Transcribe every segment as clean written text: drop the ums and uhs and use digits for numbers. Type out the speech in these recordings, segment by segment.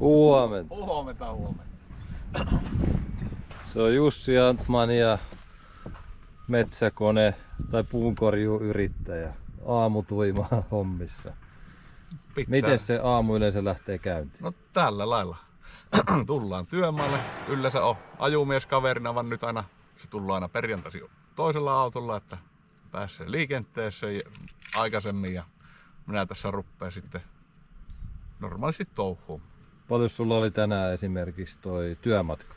Huomenta. Huomenta. Se on Jussi Antman ja metsäkone tai puunkorjuuyrittäjä. Aamutuima hommissa. Pitää. Miten se aamu yleensä lähtee käyntiin? No tällä lailla. Tullaan työmaalle. Yleensä on ajumieskaverina, vaan nyt aina se tullaan aina perjantaisin toisella autolla, että pääsee liikenteeseen aikaisemmin ja minä tässä rupean sitten normaalisti touhuun. Paljon sulla oli tänään esimerkiksi toi työmatka?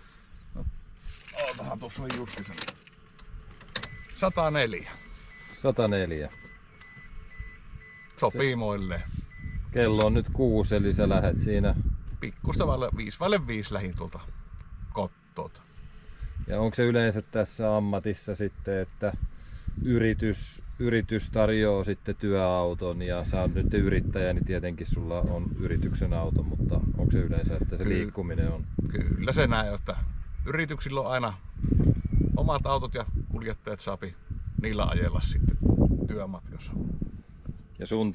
No, ootahan tuossa oli justi sen. 104. 104. Sopii moilleen. Kello on nyt 6, eli sä lähet siinä. Pikkusta 5 lähin tuolta kottoota. Ja onko se yleensä tässä ammatissa sitten, että yritys tarjoaa sitten työauton ja sä oot nyt yrittäjä, niin tietenkin sulla on yrityksen auto, mutta onko se yleensä, että se liikkuminen on? Kyllä se näin, että yrityksillä on aina omat autot ja kuljettajat saapi niillä ajella sitten työmatkassa. Ja sun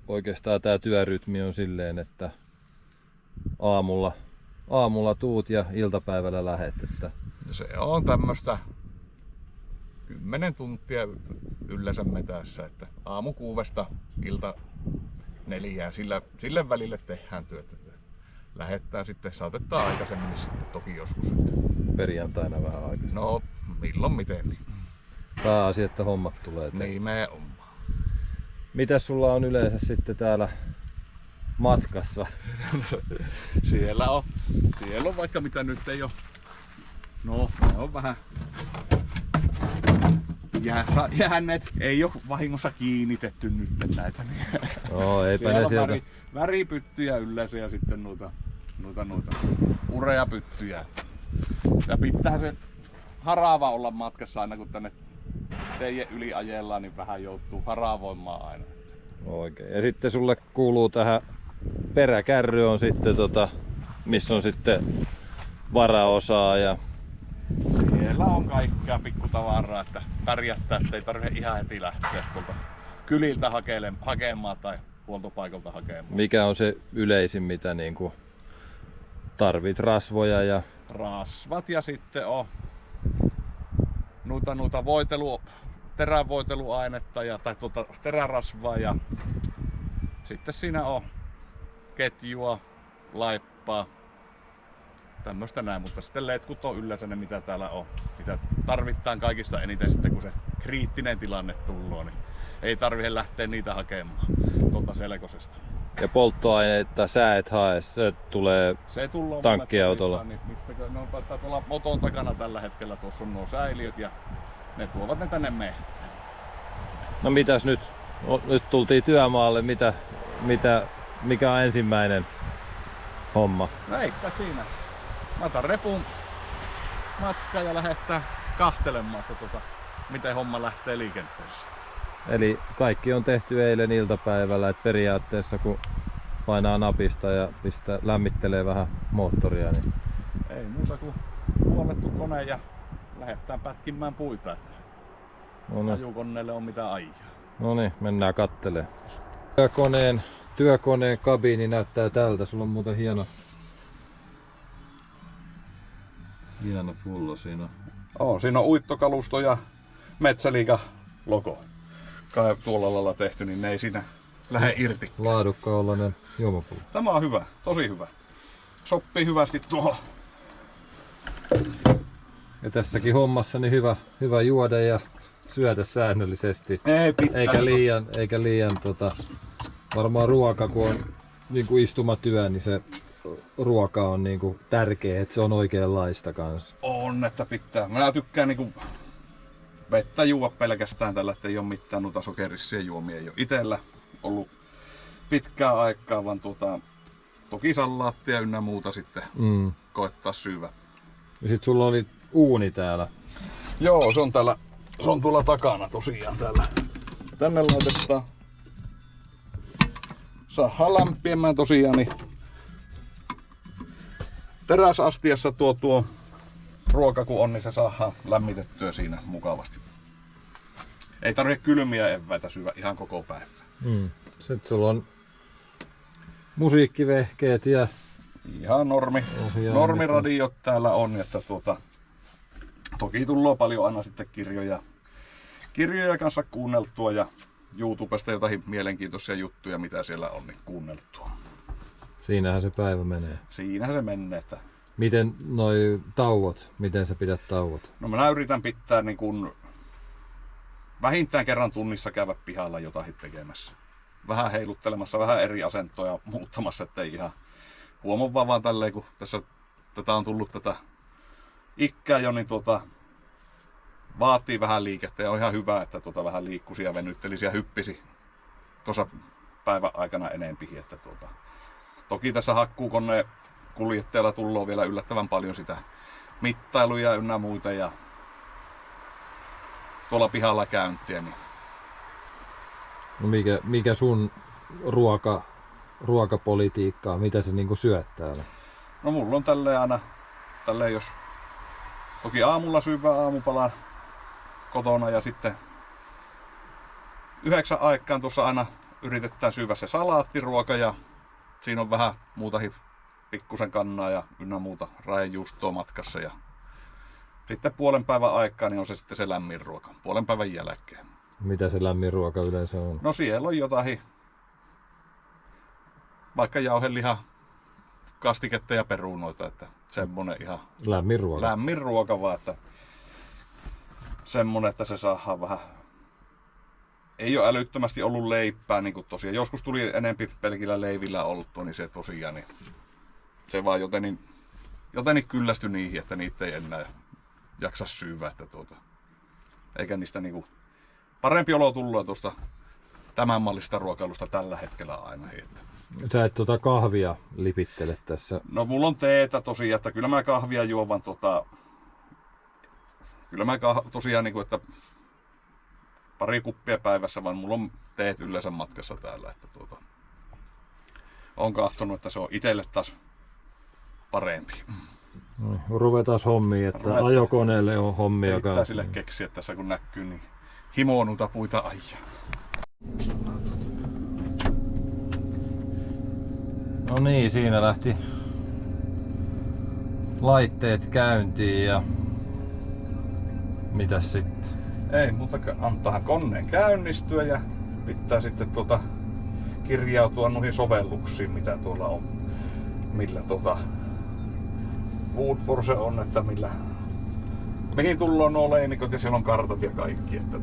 oikeastaan tää työrytmi on silleen, että aamulla tuut ja iltapäivällä lähet. Että... Se on tämmöstä 10 tuntia yleensä metässä, että aamu 6 ilta 4, sille välille tehdään työtä. Lähettää sitten, saatetaan aikaisemmin niin sitten toki joskus. Perjantaina vähän aikaisemmin. No milloin miten. Niin. Pääasia, että hommat tulee. Nimenomaan. Mitäs sulla on yleensä sitten täällä matkassa? Siellä on vaikka mitä nyt ei ole. No, ne on vähän jääneet, ei ole vahingossa kiinnitetty nyt näitä. No, eipä ne sieltä. Väripyttyjä yleensä ja sitten noita ureapyttyjä. Ja pitää se harava olla matkassa aina kun tänne teidän yli ajellaan, niin vähän joutuu haravoimaan aina. Oikein. Ja sitten sulle kuuluu tähän peräkärry on sitten missä on sitten varaosaa ja siellä on kaikkea pikkutavaraa, että pärjättää, että ei tarvitse ihan heti lähteä tuolta kyliltä hakemaan tai huoltopaikalta hakemaan. Mikä on se yleisin, mitä niinku tarvit? Rasvoja ja... Rasvat ja sitten on noita terävoiteluainetta tai terärasvaa ja sitten siinä on ketjua, laippaa, tämmöstä näin, mutta sitten letkut on yleensä ne mitä täällä on, mitä tarvitaan kaikista eniten sitten kun se kriittinen tilanne tulee, niin ei tarvitse lähteä niitä hakemaan tuolta selkosesta. Ja polttoaineita sä et hae, se tulee tankkiautolla. Ne on tuolla moton takana tällä hetkellä, tuossa on nuo säiliöt ja ne tuovat ne tänne mehteen. No mitäs nyt? Nyt tultiin työmaalle, mikä on ensimmäinen homma? No eipä siinä. Mä otan repun matkaan ja lähettää kahtelemaan, että miten homma lähtee liikenteessä. Eli kaikki on tehty eilen iltapäivällä, että periaatteessa kun painaa napista ja lämmittelee vähän moottoria, niin... Ei muuta kuin huollettu kone ja lähdetään pätkimään puita, että ajukoneelle on mitä ajaa. No niin, mennään kattelee. Työkoneen kabiini näyttää tältä, sulla on muuten hieno pullo siinä. Siinä on uittokalusto ja Metsäliiga logo. Kai tuolla lailla tehty, niin ne ei siinä lähde irti. Laadukkaanlainen juomapullo. Tämä on hyvä, tosi hyvä. Sopii hyvästi tuohon. Ja tässäkin hommassa niin hyvä juoda ja syödä säännöllisesti. Eikä liian varmaan ruoka, kun on niin kuin istumatyö, niin se ruoka on niin kuin tärkeä, että se on oikeanlaista kanssa. On, että pitää. Mä tykkään niin kuin vettä juua pelkästään tällä, että ei ole mitään noita sokerisia juomia. Ei ole itsellä ollut pitkää aikaa, vaan toki salaattia ynnä muuta sitten koettaa syödä. Ja sit sulla oli uuni täällä. Joo, se on tuolla takana tosiaan täällä. Tänne laitetaan. Saadaan lämpiämään tosiaan niin teräsastiassa tuo ruoka kun on, niin se saadaan lämmitettyä siinä mukavasti. Ei tarvitse kylmiä eväitä syödä ihan koko päivä. Sitten sulla on musiikkivehkeet ja Ihan normiradiot täällä on, että toki tulee paljon aina sitten kirjoja kanssa kuunneltua ja YouTubesta jotain mielenkiintoisia juttuja, mitä siellä on, niin kuunneltua. Siinähän se päivä menee. Siinähän se menee. Että... Miten noi tauot, miten sä pidät tauot? No minä yritän pitää niin kun vähintään kerran tunnissa käydä pihalla jotain tekemässä. Vähän heiluttelemassa, vähän eri asentoja muuttamassa, ettei ihan huomaa vaan tälleen, kun tässä tätä on tullut tätä ikää jo, niin vaatii vähän liikettä ja on ihan hyvä, että vähän liikkuisi ja venyttelisi ja hyppisi tuossa päivän aikana enempi. Että toki tässä hakkuukoneen kuljettajalla tulee vielä yllättävän paljon sitä mittailuja ynnä muita ja tuolla pihalla käyntiä. Niin... No mikä sun ruokapolitiikkaa, mitä se niinku syöt täällä? No mulla on tälleen jos toki aamulla syvää aamupalan kotona ja sitten 9 aikaan tuossa aina yritetään syödä se salaattiruoka ja siinä on vähän muutakin pikkusen kannaa ja ynnä muuta raejuustoa matkassa ja sitten puolen päivän aikaa niin on se sitten se lämmin ruoka, puolen päivän jälkeen. Mitä se lämmin ruoka yleensä on? No siellä on jotain, vaikka jauheliha, kastiketta ja perunoita, että semmonen ihan lämmin ruoka vaan, että semmonen, että se saadaan vähän, ei ole älyttömästi ollut leipää, niin kuin tosiaan, joskus tuli enempi pelkillä leivillä oltua, niin se tosiaan, niin se vaan jotenkin kyllästyi niihin, että niitä ei enää jaksa syyvää, että eikä niistä niinku parempi olo tullut tuosta tämän mallista ruokailusta tällä hetkellä aina. Että. Sä et kahvia lipittele tässä? No mulla on teetä tosiaan, että kyllä mä kahvia juon vaan kyllä mä tosiaan niinku, että pari kuppia päivässä, vaan mulla on teet yleensä matkassa täällä, että on kahtonut, että se on itselle taas parempi. No, ruvetaan hommiin, että ajokoneelle on hommia kanssa. Pitää sille keksiä tässä kun näkyy, niin himonuta puita ajaa. No niin, siinä lähti laitteet käyntiin ja mitäs sitten? Ei, mutta antaa koneen käynnistyä ja pitää sitten kirjautua noihin sovelluksiin, mitä tuolla on. Millä Woodforce on, että mihin tullaan nuo leimikot ja siellä on kartat ja kaikki, että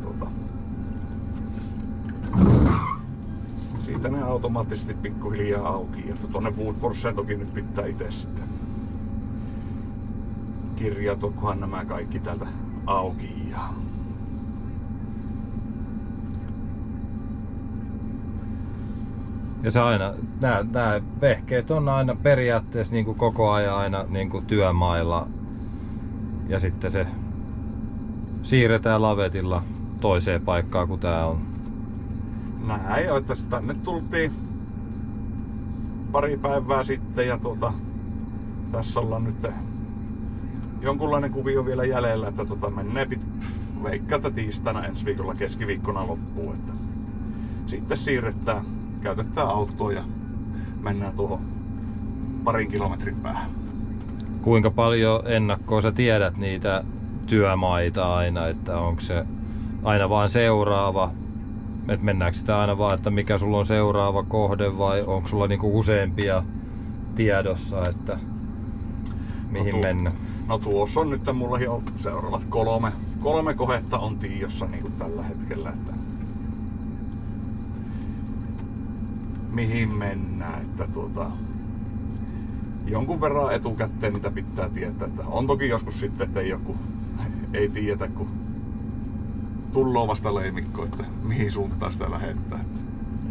siitä ne automaattisesti pikkuhiljaa auki, että tuonne Woodforceen toki nyt pitää itse sitten kirjautua, kunhan nämä kaikki täältä auki ja se aina, nämä vehkeet on aina periaatteessa niin kuin koko ajan aina niin kuin työmailla ja sitten se siirretään lavetilla toiseen paikkaan kuin tää on. Näin, että tänne tultiin pari päivää sitten ja tässä ollaan nyt jonkunlainen kuvio vielä jäljellä, että menee veikkaa, että tiistaina ensi viikolla keskiviikkona loppuun, että sitten siirretään, käytetään autoa ja mennään tuohon 2 kilometrin päähän. Kuinka paljon ennakkoon sä tiedät niitä työmaita aina, että onko se aina vaan seuraava, että mennäänkö sitä aina vaan, että mikä sulla on seuraava kohde vai onko sulla niinku useampia tiedossa, että mihin mennä? No tuossa on nyt mullakin on seuraavat 3 kohdetta on tiedossa niin kuin tällä hetkellä, että mihin mennään, että jonkun verran etukäteen niitä pitää tietää, että on toki joskus sitten, että ei tiedetä, kun tulloo vasta leimikko, että mihin suuntaan sitä lähettää.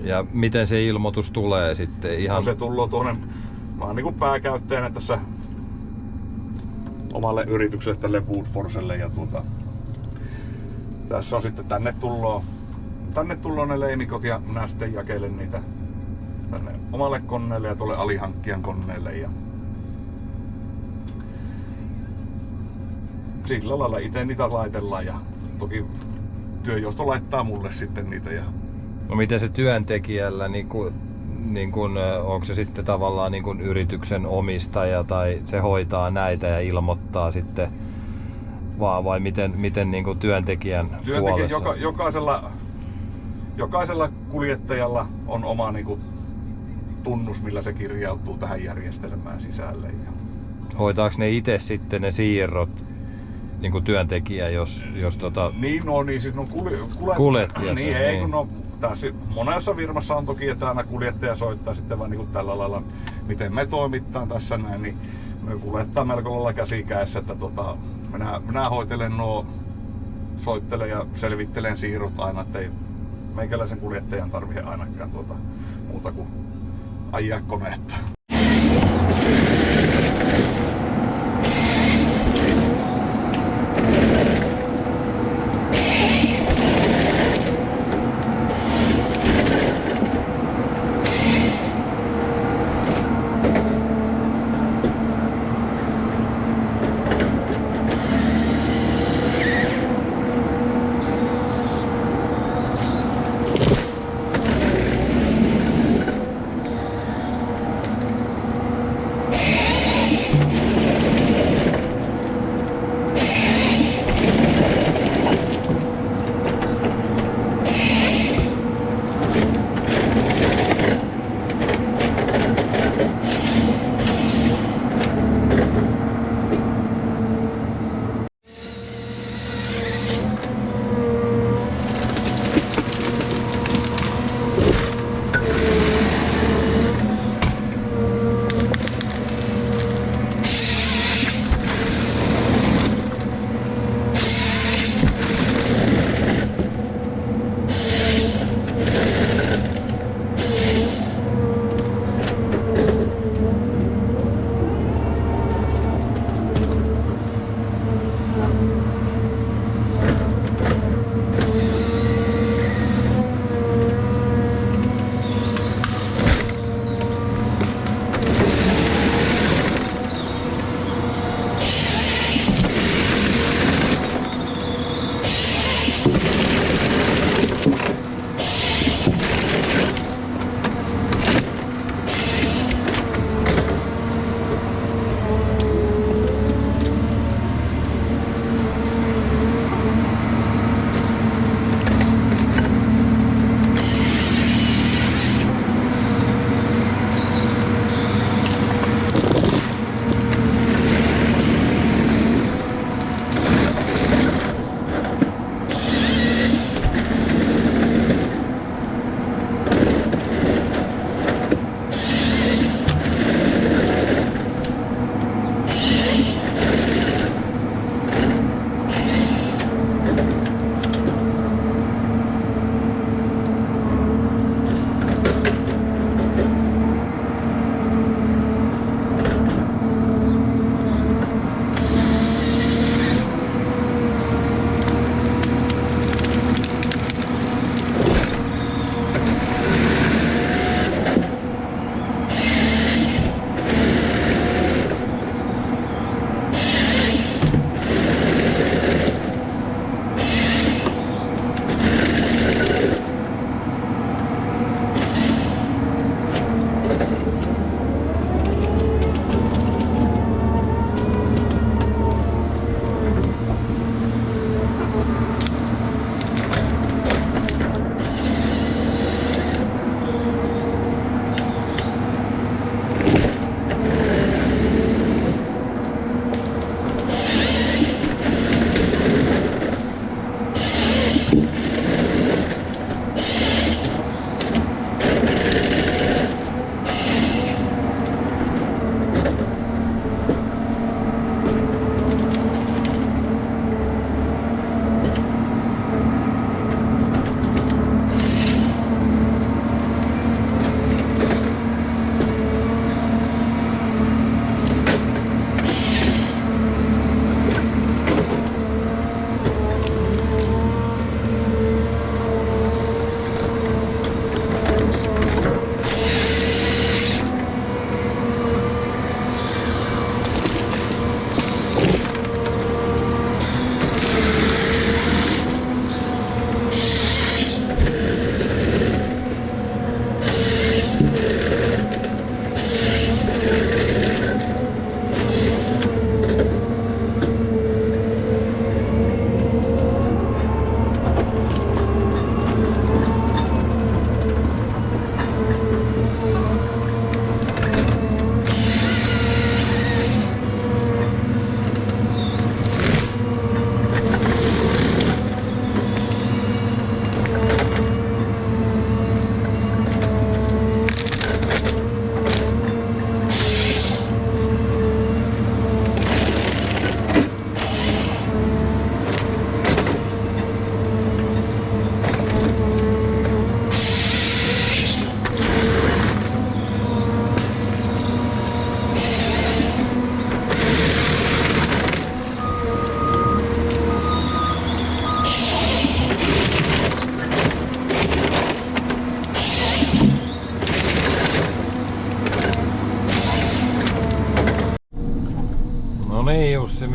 Ja miten se ilmoitus tulee sitten? Ihan... No se tulloo tuonne, mä oon niinku pääkäyttäjänä tässä omalle yritykselle, tälle Woodforcelle ja tässä on sitten tänne tulloo ne leimikot ja minä sitten jakelen niitä tänne omalle koneelle ja tuolle alihankkijan koneelle ja sillä lailla itse niitä laitellaan ja toki työjohto laittaa mulle sitten niitä. Ja... No miten se työntekijällä, niin niin kun, onko se sitten tavallaan niin kun yrityksen omistaja tai se hoitaa näitä ja ilmoittaa sitten vaan vai miten niin kun työntekijän puolessa? Jokaisella kuljettajalla on oma niin kuin tunnus, millä se kirjautuu tähän järjestelmään sisälle. Hoitaako ne itse sitten ne siirrot niin kuin työntekijä, jos Niin siis kuljettajat. Niin, ei kun monessa firmassa on toki, että aina kuljettaja soittaa sitten vaan niin kuin tällä lailla, miten me toimitaan tässä näin, niin me kuljettaa melko lailla käsikäessä, että minä hoitelen soittelen ja selvittelen siirrot aina, ettei meikäläisen kuljettajan tarvitse ainakaan muuta kuin ajaa koneetta.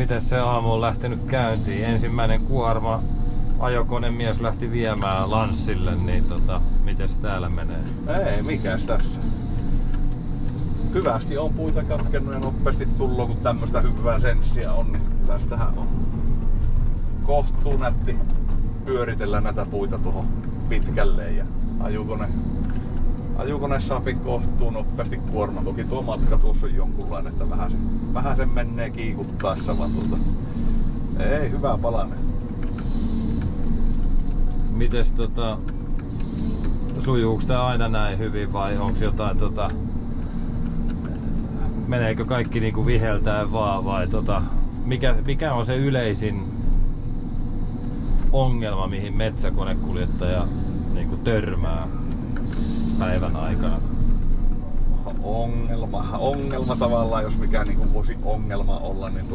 Miten se aamu on lähtenyt käyntiin? Ensimmäinen kuorma ajokonemies lähti viemään lanssille, niin mites täällä menee? Ei, mikäs tässä. Hyvästi on puita katkennut ja nopeasti tullut, kun tämmöstä hyvää senssiä on, niin tästähän on kohtuu nätti pyöritellä näitä puita tuohon pitkälle ja ajukone saapi kohtuu nopeasti kuorma. Toki tuo matka tuossa on jonkunlainen, että vähän sen menee kiikuttaessa, vaan ei hyvää palanen. Mites sujuuks tää aina näin hyvin vai onks jotain meneekö kaikki niinku viheltää vaan vai mikä on se yleisin ongelma mihin metsäkonekuljettaja niinku törmää päivän aikana? Ongelma tavallaan, jos mikä niinku voisi ongelma olla, niin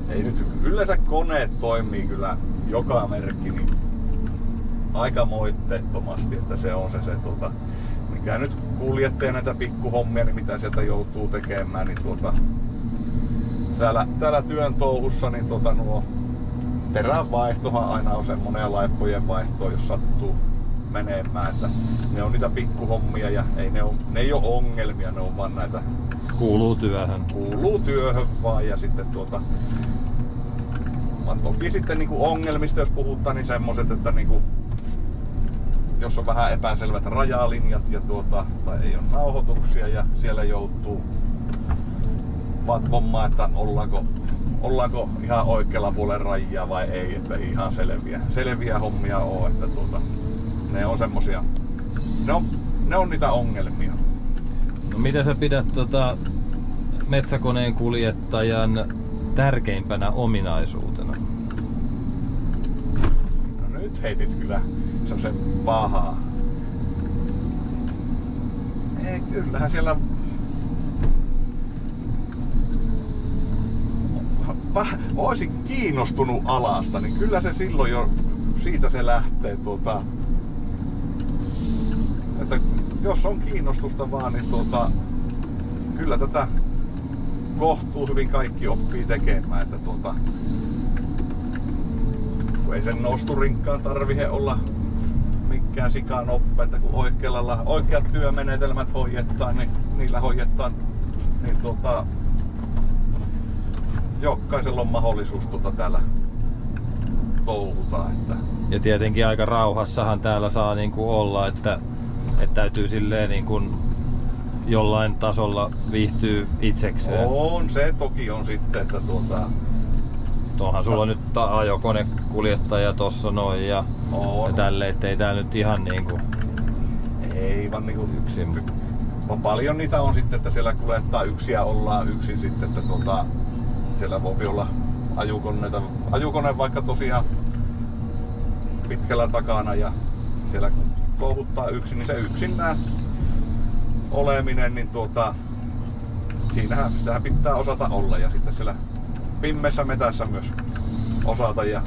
ei nyt yleensä koneet toimii kyllä joka merkki niin aika moitteettomasti, että se on se mikä nyt kuljettaja näitä pikkuhommia, niin mitä sieltä joutuu tekemään, niin täällä työn touhussa niin nuo peränvaihtohan aina on semmonen ja laippojen vaihto, jos sattuu menemään, että ne on niitä pikkuhommia ja ne ei oo ongelmia, ne on vaan näitä kuuluu työhön vaan ja sitten toki sitten niinku ongelmista jos puhutaan, niin semmoset, että niinku jos on vähän epäselvät rajalinjat ja tai ei ole nauhoituksia ja siellä joutuu vatvomaan, että ollaanko ihan oikealla puolella rajaa vai ei, että ihan selviä hommia on, että ne on semmosia, ne on niitä ongelmia. No mitä sä pidät metsäkoneen kuljettajan tärkeimpänä ominaisuutena? No nyt heitit kyllä semmosen pahaa. Ei, kyllähän siellä olisin kiinnostunut alasta, niin kyllä se silloin jo siitä se lähtee että jos on kiinnostusta vaan, niin kyllä tätä kohtuu hyvin kaikki oppii tekemään, että kun ei sen nosturinkkaan tarvitse olla mikään sikanoppe, että kun oikeat työmenetelmät hoidetaan, niin niillä hoidetaan, niin jokaisella on mahdollisuus täällä touhuta. Että. Ja tietenkin aika rauhassahan täällä saa niinku olla, että täytyy silleen niinku jollain tasolla viihtyy itsekseen. On, se toki on sitten, että tuohan sulla nyt ajokonekuljettaja tossa noin ja tälleen, ettei tää nyt ihan niinku ei vaan niinku yksin. Paljon niitä on sitten, että siellä kuljettaa yksin ja ollaan yksin sitten, että siellä voi olla ajukone vaikka tosiaan pitkällä takana ja siellä kun touhuttaa yksin, niin se yksinään oleminen, niin siinähän sitähän pitää osata olla ja sitten siellä pimmessä metässä myös osata ja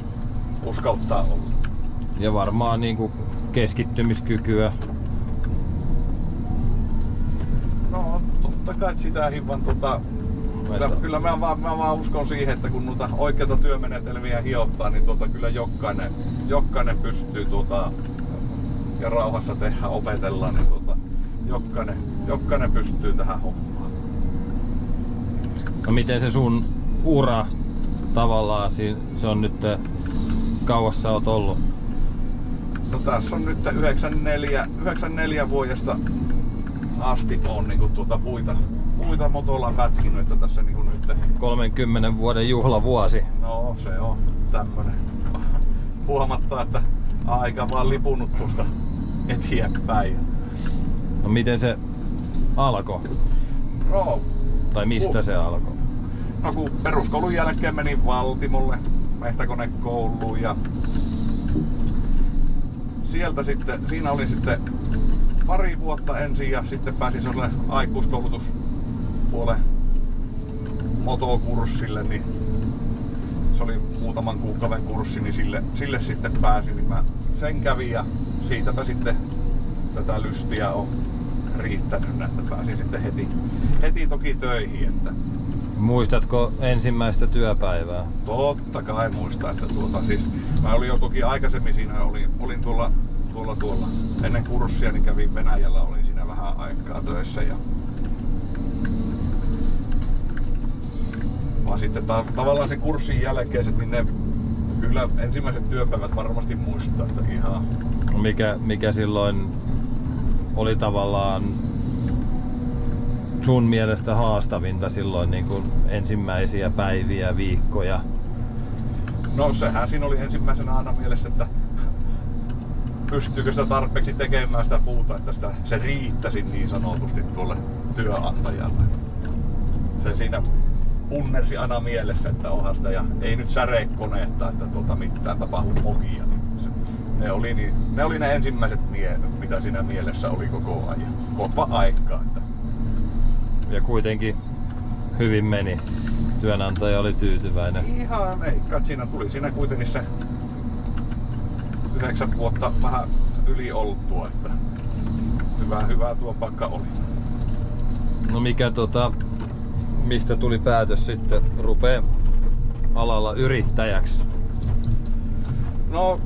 uskaltaa olla. Ja varmaan niinku keskittymiskykyä. No totta kai sitäkin vaan kyllä mä vaan uskon siihen, että kun noita oikeita työmenetelmiä hiottaa, niin kyllä jokainen pystyy ja rauhassa tehdä, opetellaan, niin jokainen pystyy tähän hommaan. No miten se sun ura tavallaan, se on nyt kauas sä oot ollut? No tässä on nyt 94 vuodesta asti on niin puita motolla pätkinyt, että tässä niin nyt 30 vuoden juhlavuosi. No se on tämmönen. Huomattaa, että aika vaan lipunut tuosta eteenpäin. No miten se alkoi? No, tai mistä se alkoi? No kun peruskoulun jälkeen menin Valtimolle mehtäkonekouluun ja sieltä sitten, siinä olin sitten pari vuotta ensin ja sitten pääsin sellaiselle aikuiskoulutuspuolen motokurssille, niin se oli muutaman kuukauden kurssi, niin sille sitten pääsin, niin mä sen kävin ja siitäpä sitten tätä lystiä on riittänyt, että pääsin sitten heti toki töihin, että Muistatko ensimmäistä työpäivää? Totta kai muista, että siis mä olin jo toki aikaisemmin siinä, olin tuolla ennen kurssia, niin kävin Venäjällä, olin siinä vähän aikaa töissä ja vaan sitten tavallaan sen kurssin jälkeiset, niin ne kyllä ensimmäiset työpäivät varmasti muistaa, että ihan... Mikä silloin oli tavallaan sun mielestä haastavinta silloin niin kuin ensimmäisiä päiviä, viikkoja? No sehän siinä oli ensimmäisenä aina mielessä, että pystyykö sitä tarpeeksi tekemään sitä puuta, että se riittäisi niin sanotusti tuolle työnantajalle. Se siinä punnersi aina mielessä, että onhan sitä ja ei nyt särekoneetta, että mitään tapahdu mokia. Ne oli ne ensimmäiset mitä siinä mielessä oli koko ajan. Kotva aikaa. Että... Ja kuitenkin hyvin meni. Työnantaja oli tyytyväinen. Ihan veikkaat, siinä tuli siinä kuitenkin se 9 vuotta vähän yli oltua, että hyvä tuo paikka oli. No mistä tuli päätös sitten rupea alalla yrittäjäksi? No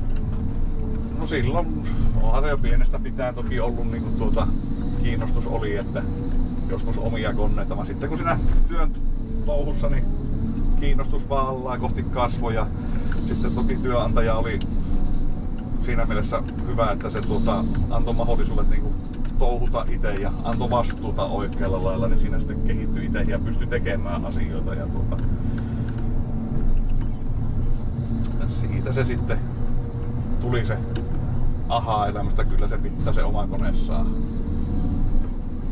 silloin onhan se jo pienestä pitää toki ollut niin kuin kiinnostus oli, että joskus omia koneita, vaan sitten kun siinä työn touhussa niin kiinnostus vaan kohti kasvoja. Sitten toki työnantaja oli siinä mielessä hyvä, että se antoi mahdollisuudet niin kuin touhuta itse ja antoi vastuuta oikealla lailla, niin siinä sitten kehittyi itse ja pystyi tekemään asioita. Ja siitä se sitten tuli se aha-elämästä, kyllä se pitää se oma kone saa.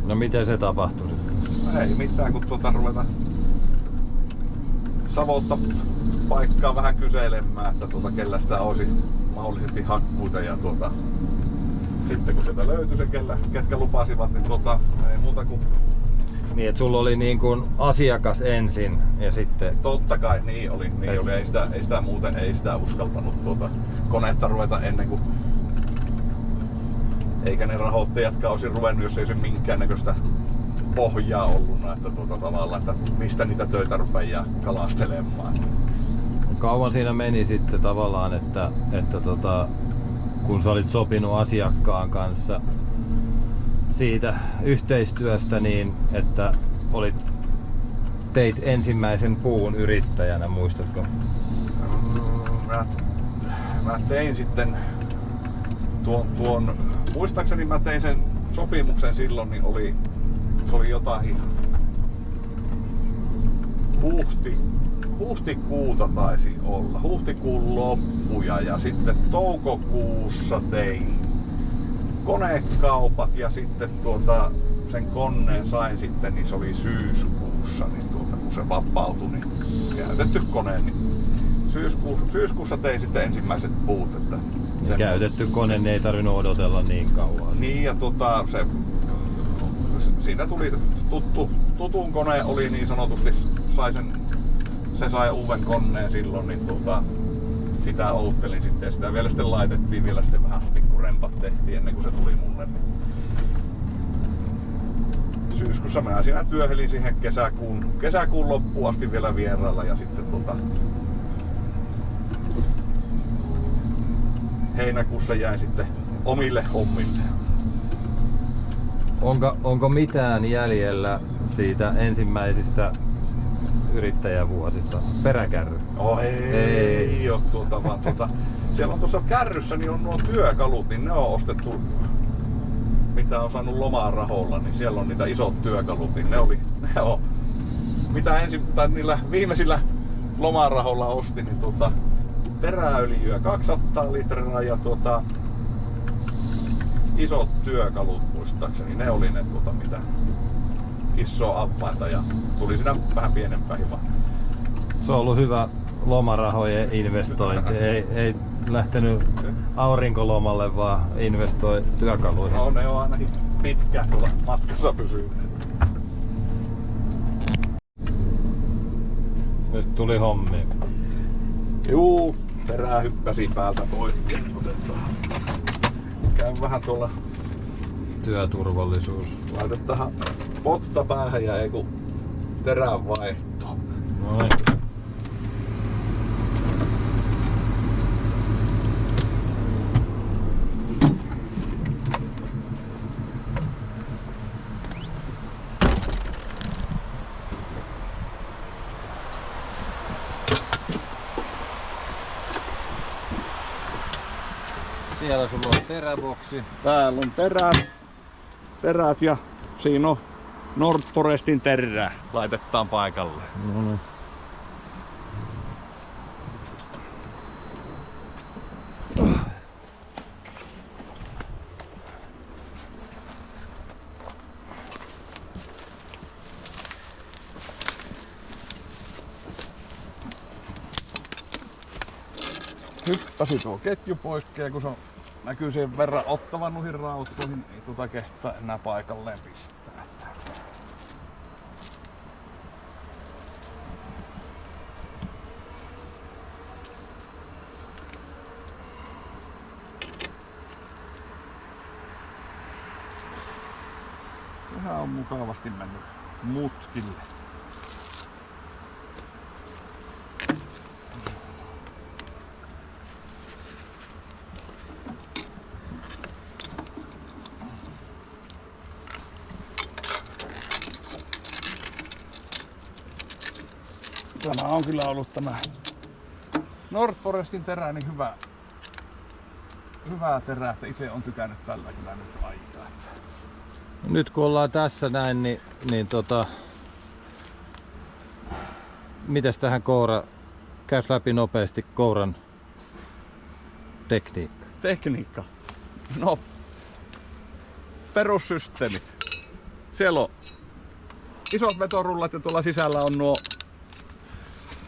No miten se tapahtui sitten? Ei mitään, kun ruveta Savotta paikkaa vähän kyselemään, että kellä sitä olisi mahdollisesti hakkuita ja sitten kun sieltä löytyi se, ketkä lupasivat, niin ei muuta kuin... Niin, että sulla oli niin kuin asiakas ensin ja sitten... Totta kai, niin oli. Ei sitä muuten uskaltanut konetta ruveta ennen kuin... Eikä ne rahoittajatkaan olisi ruvennut, jos ei se minkäännäköistä pohjaa ollut, että tavallaan, että mistä niitä töitä rupeaa kalastelemaan. Kauan siinä meni sitten tavallaan, että kun sä olit sopinut asiakkaan kanssa siitä yhteistyöstä niin, että teit ensimmäisen puun yrittäjänä, muistatko? Mä tein sitten muistaakseni mä tein sen sopimuksen silloin, niin se oli jotain huhtikuuta taisi olla, huhtikuun loppuja ja sitten toukokuussa tein konekaupat ja sitten sen koneen sain sitten, niin se oli syyskuussa, niin kun se vapautui, niin käytetty kone, niin syyskuussa tein sitten ensimmäiset puut. Että käytetty kone, niin ei tarvinnut odotella niin kauan. Niin ja siinä tuli tutun kone oli niin sanotusti, se sai uuden koneen silloin, niin sitä oottelin sitten ja sitä vielä sitten laitettiin vielä sitten vähän pikkurempat tehtiin ennen kuin se tuli mulle. Niin syyskuussa mä siinä työhelin siihen kesäkuun loppuun asti vielä vierailla ja sitten heinäkuussa jäi sitten omille hommille. Onko mitään jäljellä siitä ensimmäisistä yrittäjävuosista? Peräkärry? Ei ole vaan siellä on tuossa kärryssä niin on nuo työkalut, niin ne on ostettu mitä on saanut lomarahoilla, niin siellä on niitä isot työkalut, niin ne on mitä niillä viimeisillä lomarahoilla ostin, niin teräöljyä 200 litraa ja isot työkalut muistaakseni, ne oli ne mitä isoa appaita ja tuli siinä vähän pienempää hiva. Se on ollut hyvä lomarahojen investointi, ei lähtenyt aurinkolomalle vaan investoi työkaluihin. No ne on ainakin pitkään tuolla matkassa pysyneet. Nyt tuli hommi. Juu, terää hyppäsi päältä poikki. Otetaan. Käy vähän tuolla. Työturvallisuus. Laitetaan potta päähän ja ei kun terän vaihto. Noin. Siellä sulla on teräboksi. Täällä on terät ja siinä on Nordforestin terää. Laitetaan paikalle. No niin. Hyppäsi tuo ketju poikkeen, kun se on, näkyy sen verran ottavan noihin rautoihin. Ei tuota kehtaa enää paikalleen pistää. Vähän on mukavasti mennyt mutkille. Tämä on kyllä ollut tämä Nordforestin terä niin hyvä terä, että itse on tykännyt tällä kyllä nyt aikaa. Nyt kun ollaan tässä näin, niin mitäs tähän käys läpi nopeasti kouran tekniikka? Tekniikka. No, perussysteemit. Siellä on isot vetorullat ja tuolla sisällä on nuo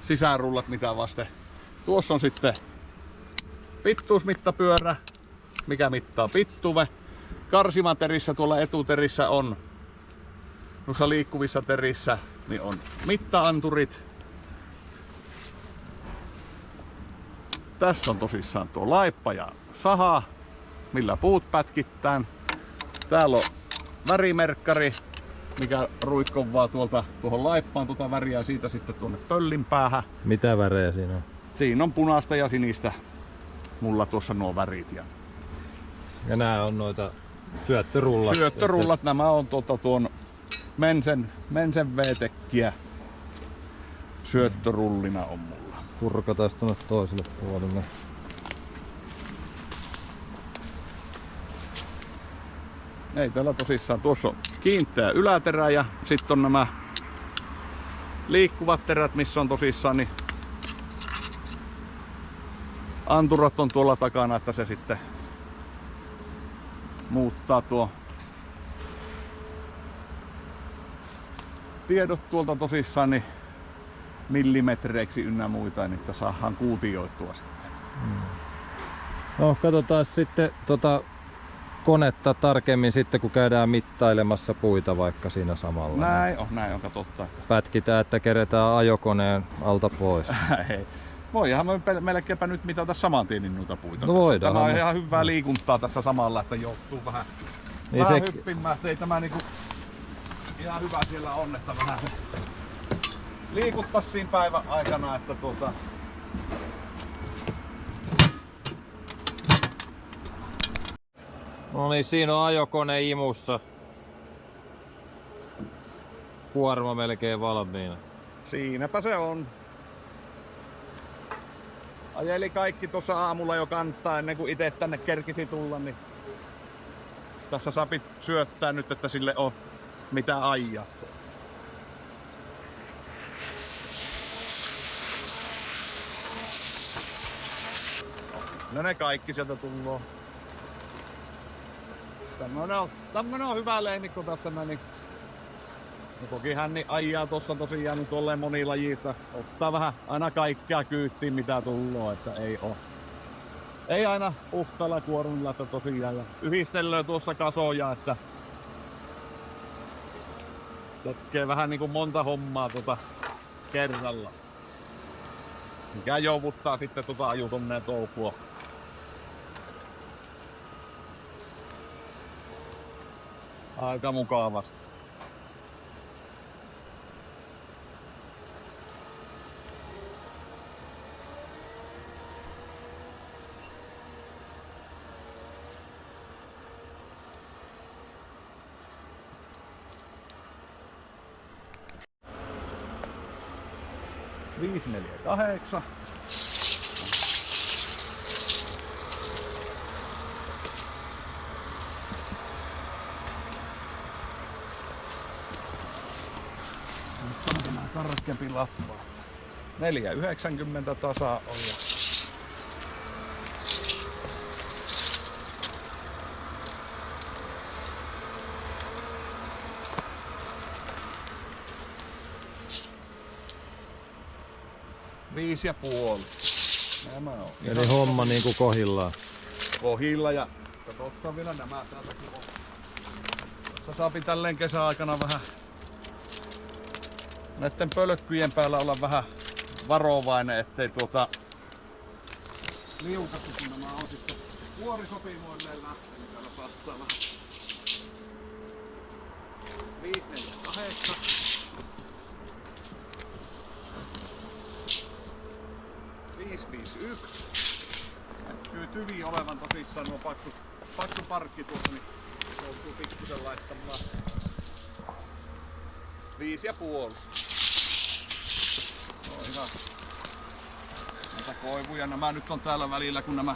sisärullat mitä vasten. Tuossa on sitten pittuusmittapyörä, mikä mittaa pittuve. Karsimaterissä tuolla etuterissä on, noissa liikkuvissa terissä, niin on mittaanturit. Tässä on tosissaan tuo laippa ja saha, millä puut pätkittään. Täällä on värimerkkari, mikä ruikkovaa tuolta tuohon laippaan tuota väriä ja siitä sitten tuonne pöllin päähän. Mitä värejä siinä on? Siinä on punaista ja sinistä. Mulla tuossa nuo värit. Ja nämä on noita syöttörullat. Syöttörullat, nämä on tuon Mensen V-tekkiä. Syöttörullina on mulla. Kurkataan tuonne toiselle puolelle. Ei täällä tosissaan. Tuossa on kiinteä yläterä ja sitten on nämä liikkuvat terät, missä on tosissaan niin anturat on tuolla takana, että se sitten muuttaa tuo tiedot tuolta tosissaan niin millimetreiksi ynnä muita, niin että saadaan kuutioitua sitten. No katsotaan sitten konetta tarkemmin sitten kun käydään mittailemassa puita vaikka siinä samalla. Näin on katsottaa. Että Pätkitään, että keretään ajokoneen alta pois. Voihan me melkeinpä nyt mitata saman tien noita puita. No voidaan. Tämä on ihan hyvää liikuntaa tässä samalla, että joutuu vähän hyppimään. Ei tämä niinku ihan hyvä siellä on, että vähän se liikuttaa siinä päivän aikana, että No niin, siinä on ajokone imussa. Kuorma melkein valmiina. Siinäpä se on. Ajeli kaikki tuossa aamulla jo kantaa ennen kuin itse tänne kerkisi tulla, niin tässä sapit syöttää nyt, että sille on mitä ajaa. No ne kaikki sieltä tulloo. Tämmönen on hyvä leenikko tässä näin. Toki hän niin ajaa tossa tosiaan nyt olleen monilajista. Ottaa vähän aina kaikkea kyyttiin mitä tulloo, että ei aina puhtaalla kuormilla, että tosiaan. Ja yhdistellään tuossa kasoja, että tekee vähän niinku monta hommaa kerralla. Mikä jouvuttaa sitten ajutonneen touhua. Aika mukavasti. 548. Nyt on tämä tarkempi lappa. 4,90 tasa on. Ja 5,5. Nämä on. Eli homma niinku kohillaan. Kohilla ja katsotaan vielä nämä täältäkin on. Tässä saapi tälleen kesäaikana vähän näiden pölkkyjen päällä olla vähän varovainen, ettei liukasta, kun nämä on sitten vuorisopimuilleen lähtee, niin täällä saattaa vähän 548. 551. Näkyy tyvi olevan tosissaan nuo paksu parkki tuossa, niin joutuu pikkusen laittamaan 5,5. No ihan näitä koivuja. Nämä nyt on täällä välillä, kun nämä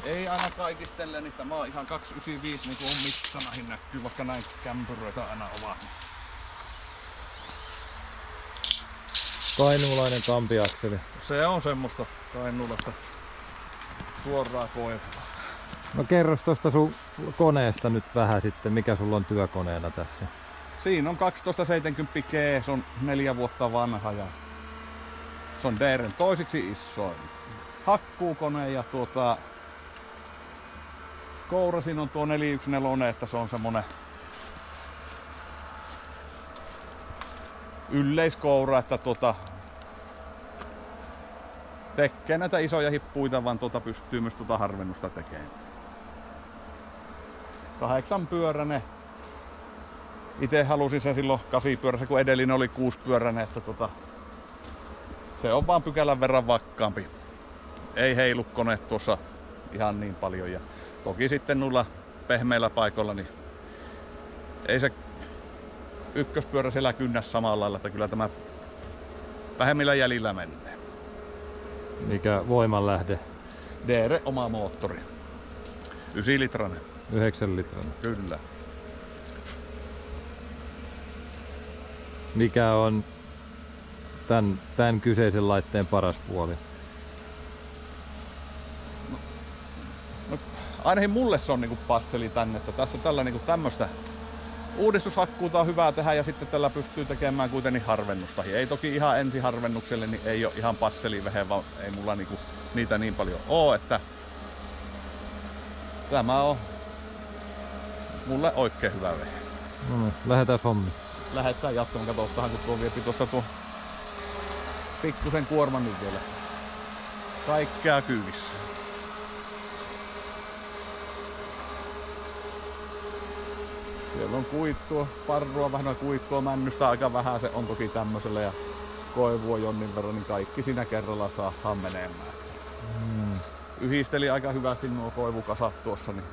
ei aina kaikistelle, niin tämä on ihan 295 niin kuin on mittanahin näkyy, vaikka näin kämpyröitä aina ovat. Kainuulainen kampiakseli. Se on semmoista kainuulaista suoraa koivua. No kerros tosta sun koneesta nyt vähän sitten, mikä sulla on työkoneena tässä? Siinä on 1270G, se on 4 vuotta vanha ja se on Deeren toisiksi isoin hakkuukone ja koura siinä on tuo 414, että se on semmonen yleiskoura, että tekee näitä isoja hippuita, vaan pystyy myös harvennusta tekemään. 8-pyöräinen. Itse halusin sen silloin 8-pyöräisen, kun edellinen oli 6-pyöräinen, että se on vaan pykälän verran vakkaampi. Ei heilu kone tuossa ihan niin paljon. Ja toki sitten nuilla pehmeillä paikoilla, niin ei se ykköspyörä siellä kynnä samalla lailla, että kyllä tämä vähemmillä jäljillä menee. Mikä voimanlähde? Deere oma moottori. 9 litrainen. 9 litrainen. Kyllä. Mikä on tämän kyseisen laitteen paras puoli? No, ainakin mulle se on niinku passeli tänne, että tässä tällä niinku tämmöstä uudistushakkuuta on hyvä tehdä ja sitten tällä pystyy tekemään kuitenkin harvennusta. Ei toki ihan ensiharvennukselle, niin ei ole ihan passeli vehe, vaan ei mulla niinku niitä niin paljon oo, että tämä on mulle oikein hyvä vehe. No niin, lähdetään hommiin. Lähdetään jatkamaan, katsotaan kun tuo viepi tuosta tuo pikkusen kuorman nyt vielä. Kaikkea kyyvissä. Siellä on kuittua, parrua, vähän kuittua, männystä aika vähän se on toki tämmöisellä ja koivua jonnin verran, niin kaikki siinä kerralla saadaan menemään. Yhdisteli aika hyvästi nuo koivukasat tuossa, niin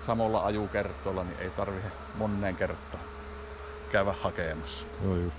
samalla ajukertoilla, niin ei tarvitse moneen kertaan käydä hakemassa. Joo just.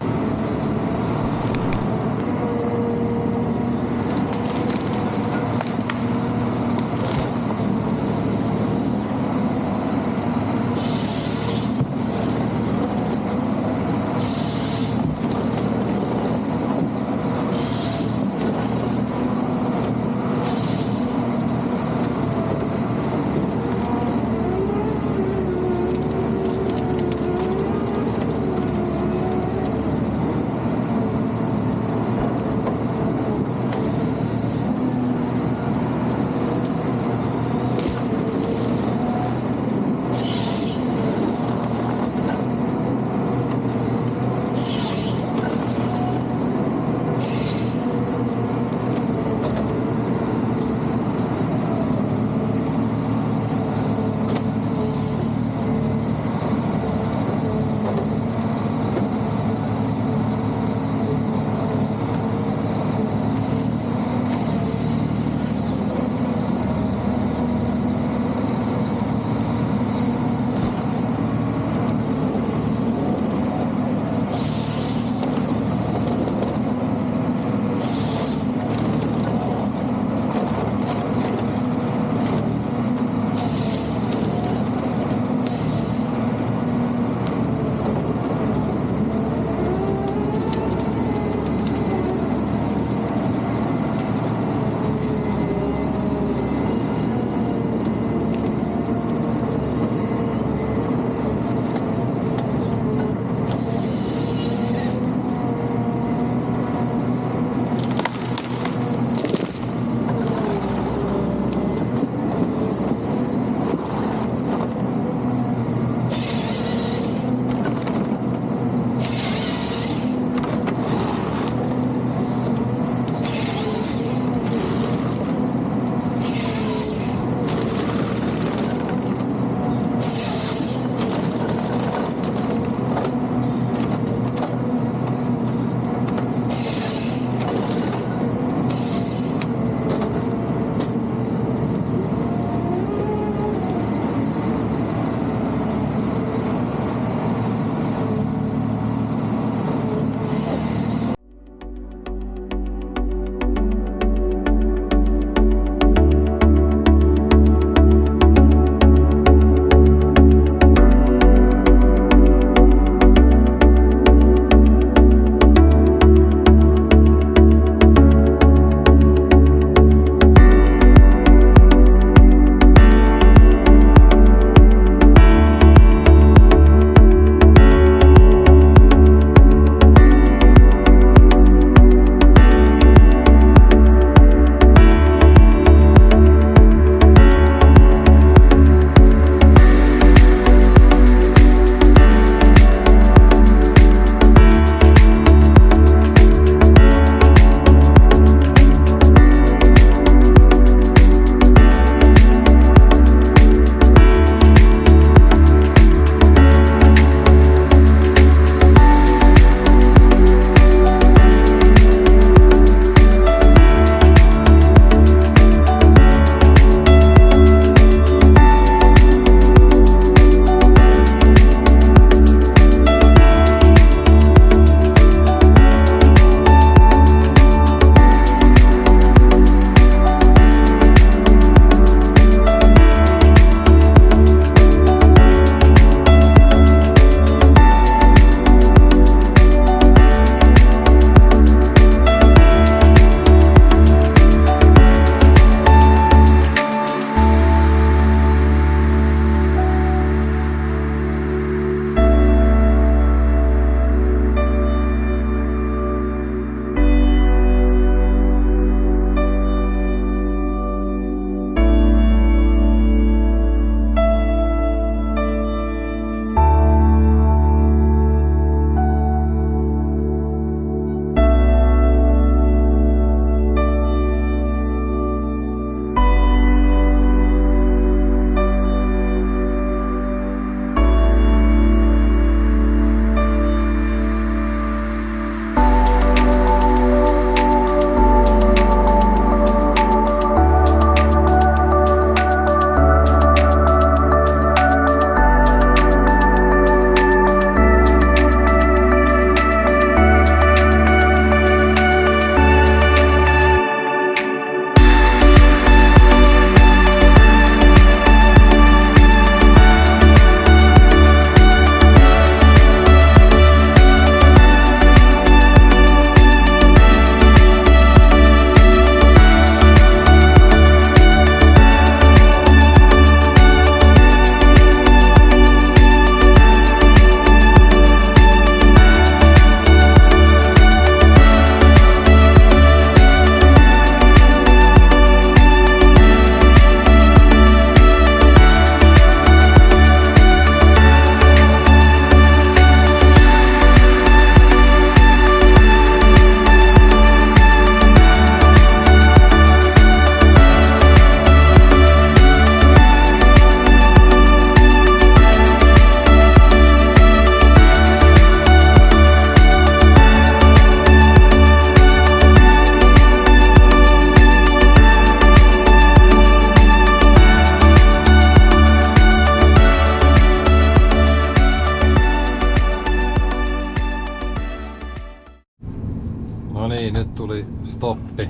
stoppi.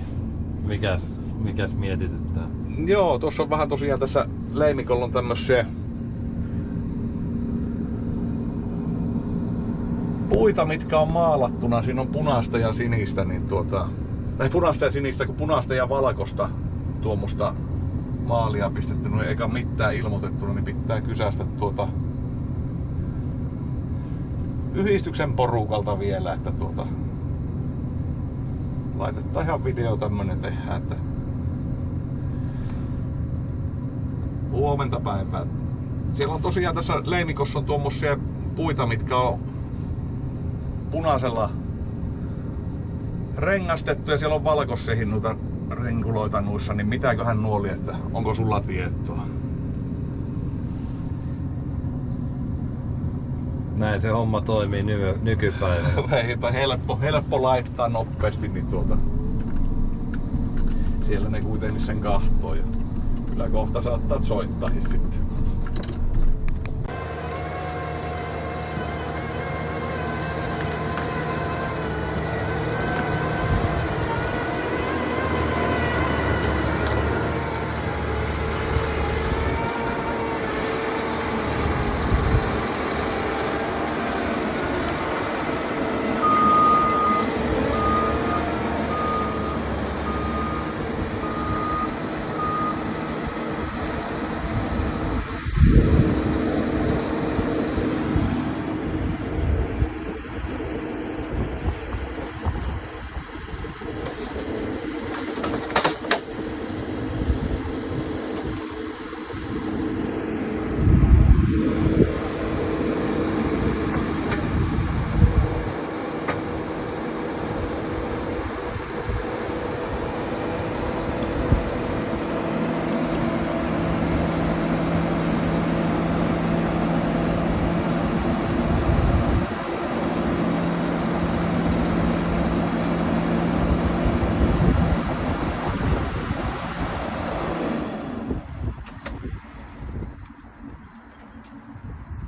Mikäs mietityttää? Joo, tuossa on vähän tosiaan tässä leimikolla on tämmösiä puita, mitkä on maalattuna. Siinä on punaista ja sinistä, niin tai punaista ja sinistä, kun punaista ja valkoista tuommoista maalia pistetty, no eikä mitään ilmoitettuna, niin pitää kysästä yhdistyksen porukalta vielä, että laitetaan ihan video tämmönen tehdään, että huomenta päivää. Siellä on tosiaan tässä leimikossa on tuommoisia puita, mitkä on punaisella rengastettu ja siellä on valkoiseihin noita renkuloita nuissa, niin mitäköhän nuoli, että onko sulla tietoa? Näin se homma toimii nykypäivänä. helppo laittaa nopeasti, niin siellä ne kuitenkin sen kahtoo ja kyllä kohta saattaa soittaa sitten.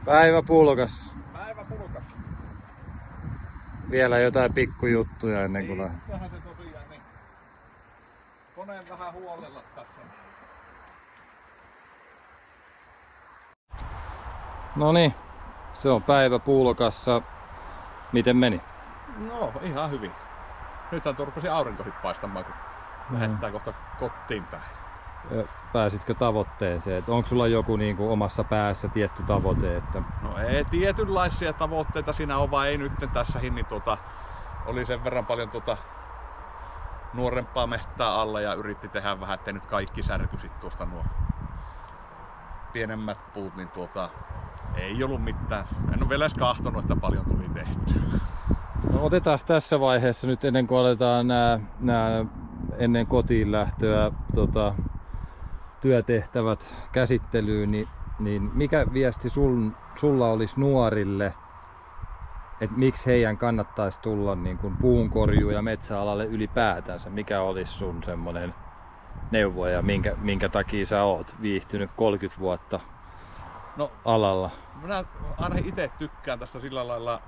Päivä pulkas. Päivä pulkas. Vielä jotain pikkujuttuja ennen kuin Tähän se tosiaan, niin koneen vähän huolella tässä. Noniin, se on päivä pulkassa. Miten meni? No, ihan hyvin. Nythän rupesi aurinkokin paistamaan, kun lähdetään kohta kotiin päin. Pääsitkö tavoitteeseen? Onko sulla joku niinku omassa päässä tietty tavoite? Että... No ei tietynlaisia tavoitteita siinä on, vaan ei nyt tässäkin, niin oli sen verran paljon nuorempaa mehtää alla ja yritti tehdä vähän, ettei nyt kaikki särkysit tuosta nuo pienemmät puut, niin ei ollut mitään. En ole vielä edes kahtonut, että paljon tuli tehtyä. No otetaan tässä vaiheessa nyt ennen kuin aletaan nää ennen kotiin lähtöä työtehtävät käsittelyyn, niin mikä viesti sulla olisi nuorille, että miksi heidän kannattaisi tulla niin kuin puunkorjuu- ja metsäalalle ylipäätänsä? Mikä olisi sun semmoinen neuvo ja minkä takia sä oot viihtynyt 30 vuotta alalla? Minä aina itse tykkään tästä sillä lailla,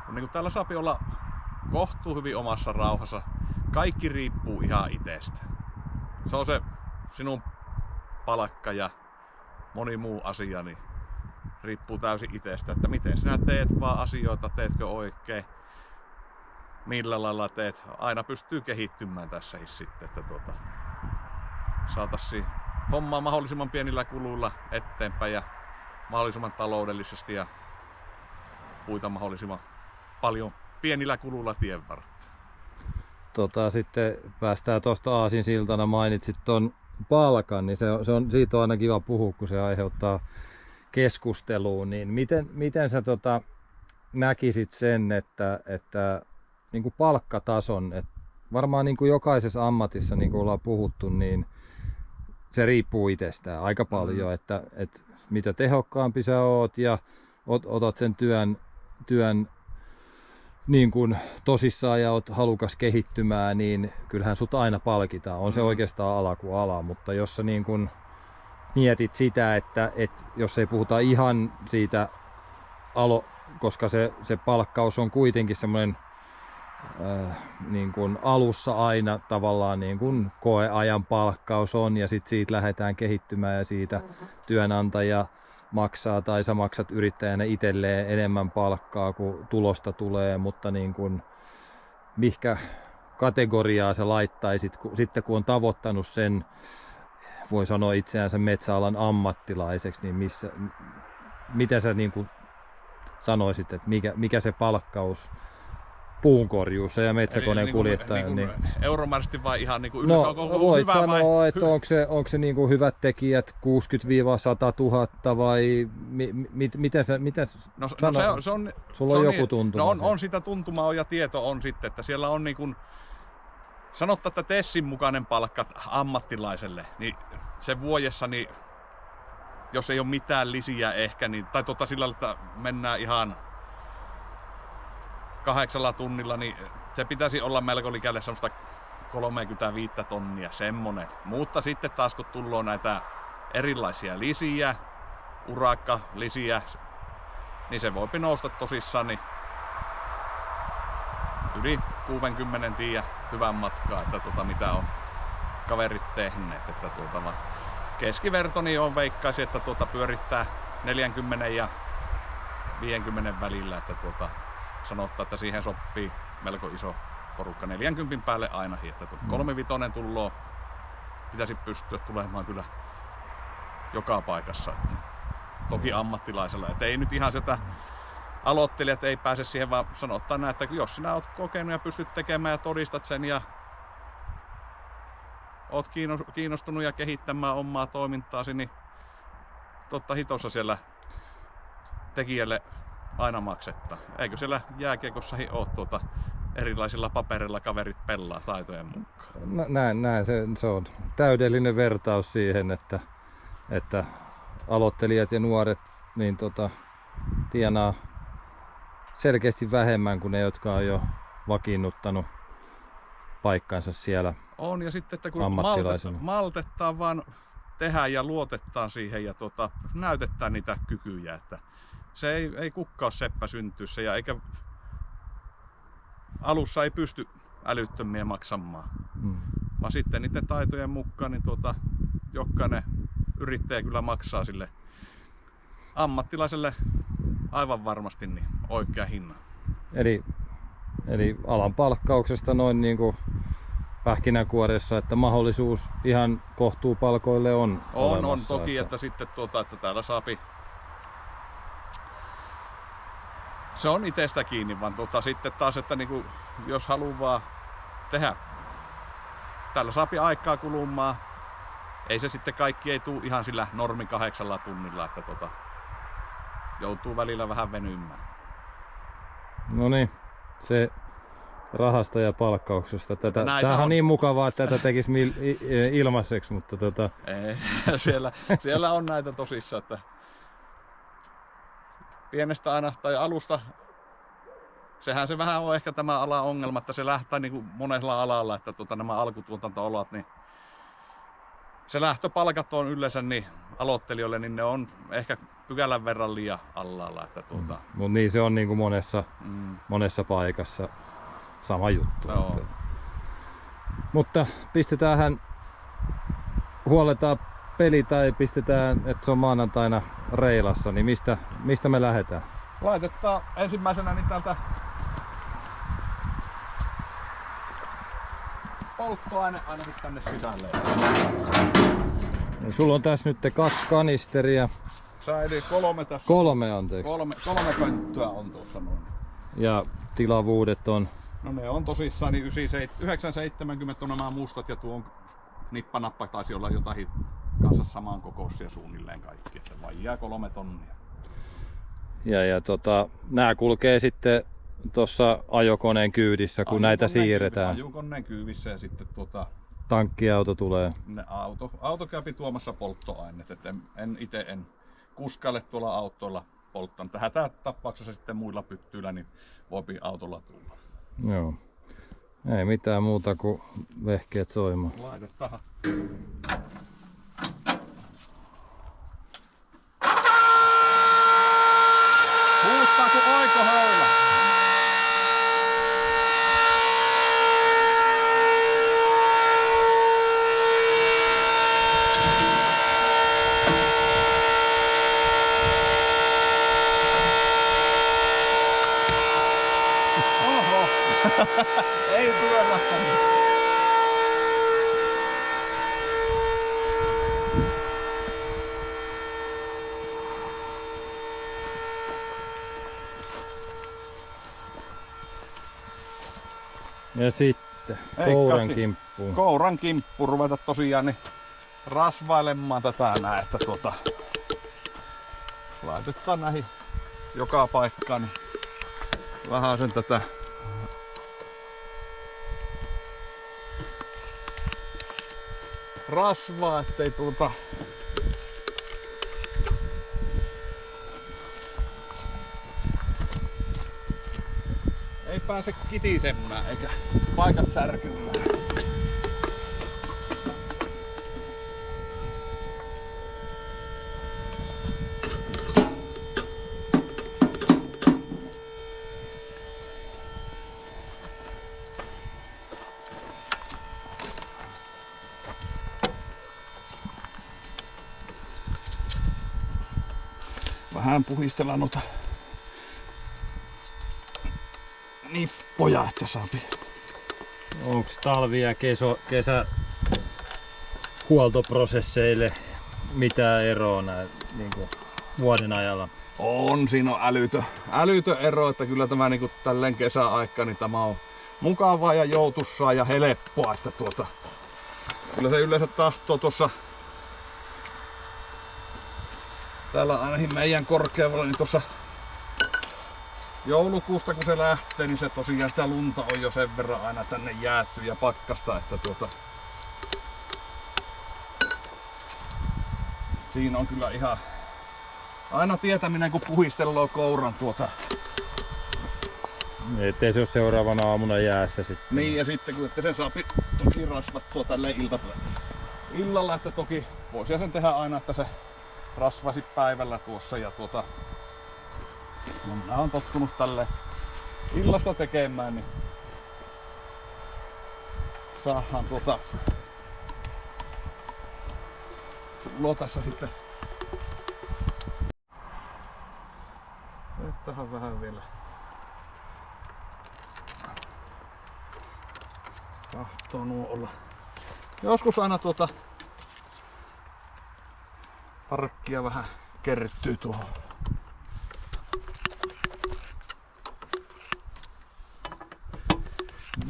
niin kuin täällä saa olla kohtuu hyvin omassa rauhassa. Kaikki riippuu ihan itsestä. Se on se sinun palkka ja moni muu asia, niin riippuu täysin itsestä, että miten sinä teet vaan asioita, teetkö oikein, millä lailla teet. Aina pystyy kehittymään tässä sitten, että saataisiin hommaa mahdollisimman pienillä kuluilla eteenpäin ja mahdollisimman taloudellisesti ja puita mahdollisimman paljon pienillä kuluilla tien varrella. Sitten päästään tuosta aasinsiltana, mainitsit ton palkan, niin siitä on aina kiva puhua, kun se aiheuttaa keskusteluun. Niin miten sä näkisit sen, että niin kuin palkkatason, että varmaan niin kuin jokaisessa ammatissa, niin kuin ollaan puhuttu, niin se riippuu itsestään aika paljon, että mitä tehokkaampi sä oot ja otat sen työn niin kuin tosissaan ja oot halukas kehittymään, niin kyllähän sut aina palkitaan. On se oikeastaan ala kuin ala, mutta jos sä niin kuin mietit sitä, että jos ei puhuta ihan siitä koska se palkkaus on kuitenkin semmoinen niin kuin alussa aina tavallaan niin kuin koeajan palkkaus on ja sitten siitä lähdetään kehittymään ja siitä työnantaja maksaa tai sä maksat yrittäjänä itselleen enemmän palkkaa kuin tulosta tulee, mutta niin kuin mihkä kategoriaa sä laittaisit sitten kun on tavoittanut sen, voi sanoa itseänsä metsäalan ammattilaiseksi, niin mitä sä niin kuin sanoisit, että mikä se palkkaus puunkorjuussa ja metsäkoneen kuljettajan. Niin euromääräisesti vai ihan niin kuin yleensä, onko voit hyvä sanoa, vai? että onko se niin kuin hyvät tekijät 60-100 000 vai mitä sä se on, sulla on joku tuntuma? On sitä tuntumaa ja tieto on sitten, että siellä on niin kuin, sanottaa, että Tessin mukainen palkka ammattilaiselle, niin se vuodessa, niin jos ei ole mitään lisiä ehkä, niin, tai sillä lailla, että mennään ihan 8 tunnilla, niin se pitäisi olla melko likälle semmoista 35 tonnia, semmonen. Mutta sitten taas kun tullaan näitä erilaisia lisiä, urakkalisiä, niin se voi nousta tosissaan niin yli 60 tiiä hyvän matkaa, että mitä on kaverit tehneet. Että keskiverto niin on veikkaisin, että pyörittää 40 ja 50 välillä, että sanottaa, että siihen sopii melko iso porukka 40 päälle ainakin, että 35 tulloo, pitäisi pystyä tulemaan kyllä joka paikassa. Että toki ammattilaisella, että ei nyt ihan sitä aloittelijat ei pääse siihen, vaan sanottaa näin, että jos sinä oot kokenut ja pystyt tekemään ja todistat sen ja oot kiinnostunut ja kehittämään omaa toimintaasi, niin totta hitossa siellä tekijälle aina maksettaa. Eikö siellä jääkiekossakin ole erilaisilla paperilla kaverit pelaa taitojen mukaan? Näin se on täydellinen vertaus siihen, että aloittelijat ja nuoret niin tienaa selkeästi vähemmän kuin ne, jotka on jo vakiinnuttanut paikkansa siellä. On, ja sitten, että kun maltettaan vaan tehdä ja luotetaan siihen ja näytetään niitä kykyjä, että se ei kukkaa seppä syntyessä ja eikä alussa ei pysty älyttömiä maksamaan. Vaan sitten niiden taitojen mukaan niin jokainen yrittäjä kyllä maksaa sille ammattilaiselle aivan varmasti niin oikea hinnan. Eli alan palkkauksesta noin niin kuin pähkinänkuoressa, että mahdollisuus ihan kohtuupalkoille on olemassa, toki, että sitten että täällä saapi. Se on itsestä kiinni, vaan sitten taas, että niinku, jos haluaa tehdä, täällä saapi aikaa kulumaan. Ei se sitten kaikki ei tule ihan sillä normi 8 tunnilla, että joutuu välillä vähän venymään. No niin, se rahasta ja palkkauksesta. Tämähän on niin mukavaa, että tätä tekisi ilmaiseksi, mutta Ei, siellä on näitä tosissaan, että pienestä aina tai alusta, sehän se vähän on ehkä tämä alan ongelma, että se lähtee niin kuin monella alalla, että nämä alkutuotanto-olot, niin se lähtöpalkat on yleensä niin aloittelijoille, niin ne on ehkä pykälän verran liian alhaalla. Mutta niin se on niin kuin monessa paikassa sama juttu. No. Mutta huoletaan peli tai pistetään, että se on maanantaina reilassa, niin mistä me lähdetään? Laitetaan ensimmäisenä niin täältä polttoaine ainakin tänne sisälle. Ja sulla on tässä nyt 2 kanisteria. Eli 3 tässä. 3, anteeksi. 3 pönttöä on tuossa noin. Ja tilavuudet on? No ne on tosissaan niin 970 on nämä mustat ja tuo on nippanappa taisi olla jotain kanssa samaan kokoisia suunnilleen kaikki, että vajaa 3 tonnia. Ja nämä kulkee sitten tuossa ajokoneen kyydissä, kun näitä siirretään. Ajokoneen kyydissä ja sitten tankkiauto tulee. Auto käypi tuomassa polttoaineet, että en kuskalle tuolla autoilla polttanut. Hätätapauksessa sitten muilla pyttyillä niin voipi autolla tulla. Joo. Ei mitään muuta kuin vehkeet soimaan. Laitetaan. Huuttaa kuin oikohöylä. Ei pyörähtänyt. Ja sitten Ei, kouran katsi. kimppuun. Kouran kimppu ruveta tosiaan niin rasvailemaan tätä näin, että laitetaan näihin joka paikkaan niin vähän sen tätä rasvaa, ettei ei pääse kitisemään eikä paikat särkymään. Vähän puhistellaan noita nippoja, että saapi. Onks talvi- ja kesä huoltoprosesseille mitään eroa näin niin vuoden ajalla? On, siinä on älytön ero, että kyllä tämä niin tälleen kesäaika, niin tämä on mukavaa ja joutuisaa ja helppoa, että kyllä se yleensä tahtoo tuossa täällä ainakin meidän korkealla, niin tuossa joulukuusta kun se lähtee, niin se tosiaan sitä lunta on jo sen verran aina tänne jäätty ja pakkasta, että siinä on kyllä ihan aina tietäminen kun puhistellaan kouran Ettei se ole seuraavana aamuna jäässä sitten. Niin ja sitten kun sen saa toki rasvattua tälle illalla, että toki voisi sen tehdä aina, että se rasvasi päivällä tuossa ja no minä olen tottunut tälle illasta tekemään, niin saadaan tulla tässä sitten. Tähän vähän vielä tahtoo nuo olla. Joskus aina parkkia vähän kertyy tuohon.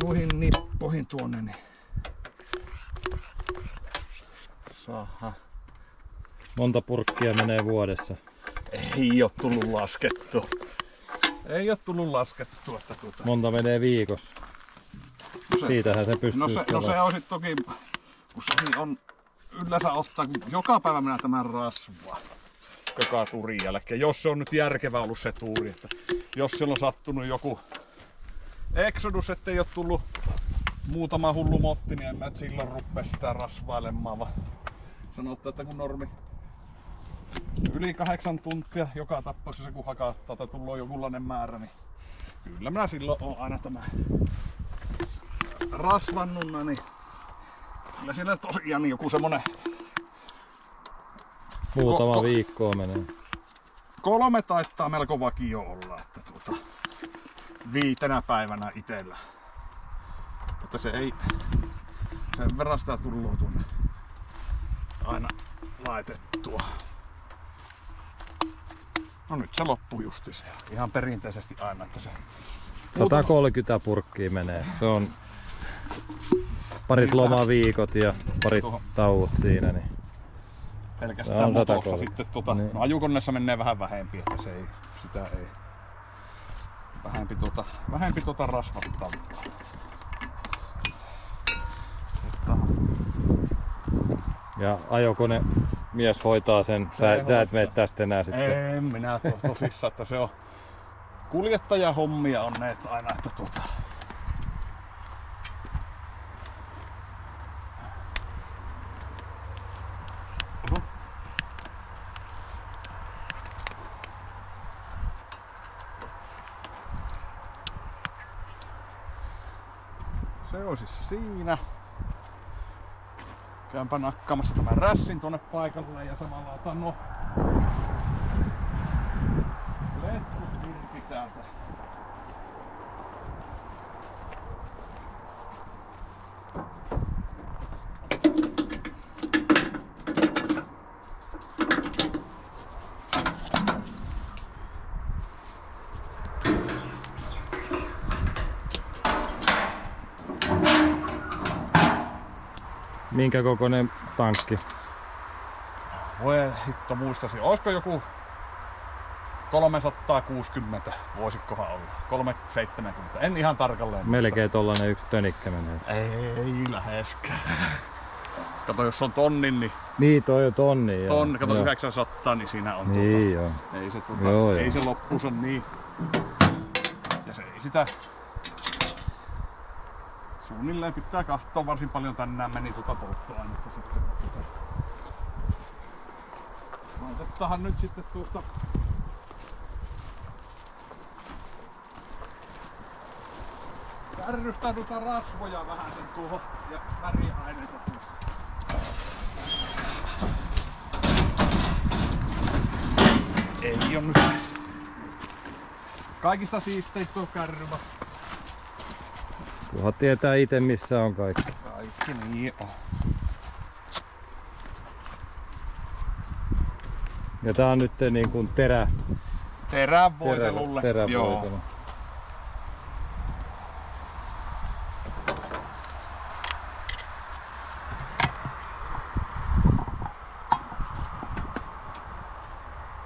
Noihin nippoihin tuonne niin saadaan. Monta purkkia menee vuodessa? Ei oo tullut laskettua. Että Monta menee viikossa? Siitähän se pystyy. No se on sit toki, kun se on yleensä ottaa, kun joka päivä minä tämän rasvaa joka turin jälkeen. Jos se on nyt järkevä ollut se tuuri, että jos siellä on sattunut joku exodus, ettei ole tullut muutama hullu motti, niin en mä silloin rupea sitä rasvailemaan, vaan sanotaan, että kun normi yli 8 tuntia joka tapauksessa kun hakattaa tai tullut jokunlainen määrä, niin kyllä minä silloin on aina tämä rasvannuna, niin kyllä siellä tosiaan joku semmonen muutama viikkoa menee. 3 taittaa melko vakio olla, että 5 päivänä itellä. Että se ei sen verran sitä tullut tuonne aina laitettua. No nyt se loppuu justi se. Ihan perinteisesti aina, että se 130 purkkia menee. Se on parit lomaviikot ja parit tauot siinä. Niin pelkästään motossa sitten niin. No ajukoneessa menee vähän vähempi, että se ei, sitä ei vähempi rasvattaa. Ja ajokone mies hoitaa sen, sä et mene tästä enää sitten. En minä tosissaan, että se on kuljettajahommia on ne aina, että se on siis siinä. Käynpä nakkaamassa tämän rässin tuonne paikalle ja samalla otan nuo letkut irti täältä. Minkä kokoinen tankki? Voi hitto muistasin. Olisiko joku 360, voisikohan olla. 370. En ihan tarkalleen. Melkein tollanen yksi tönikkä menee. Ei läheskään. Kato, jos on tonnin, niin... Niin, toi on tonni. Tonni, kato 900, niin siinä on niin, joo. Ei se, joo, ei se loppuus on niin. Ja se ei sitä... Suunnilleen pitää katsoa varsin paljon tänään meni polttoainetta sitten. Laitettahan nyt sitten tuosta... Kärrystä rasvoja vähän sen tuohon ja väriaineita tuosta. Ei on nyt kaikista siisteistä tuo kärryvä. Kunhan tietää itse missä on kaikki. Kaikki niin on. Ja tää on nyt niin kuin terävoitelulle. Terävoitelu.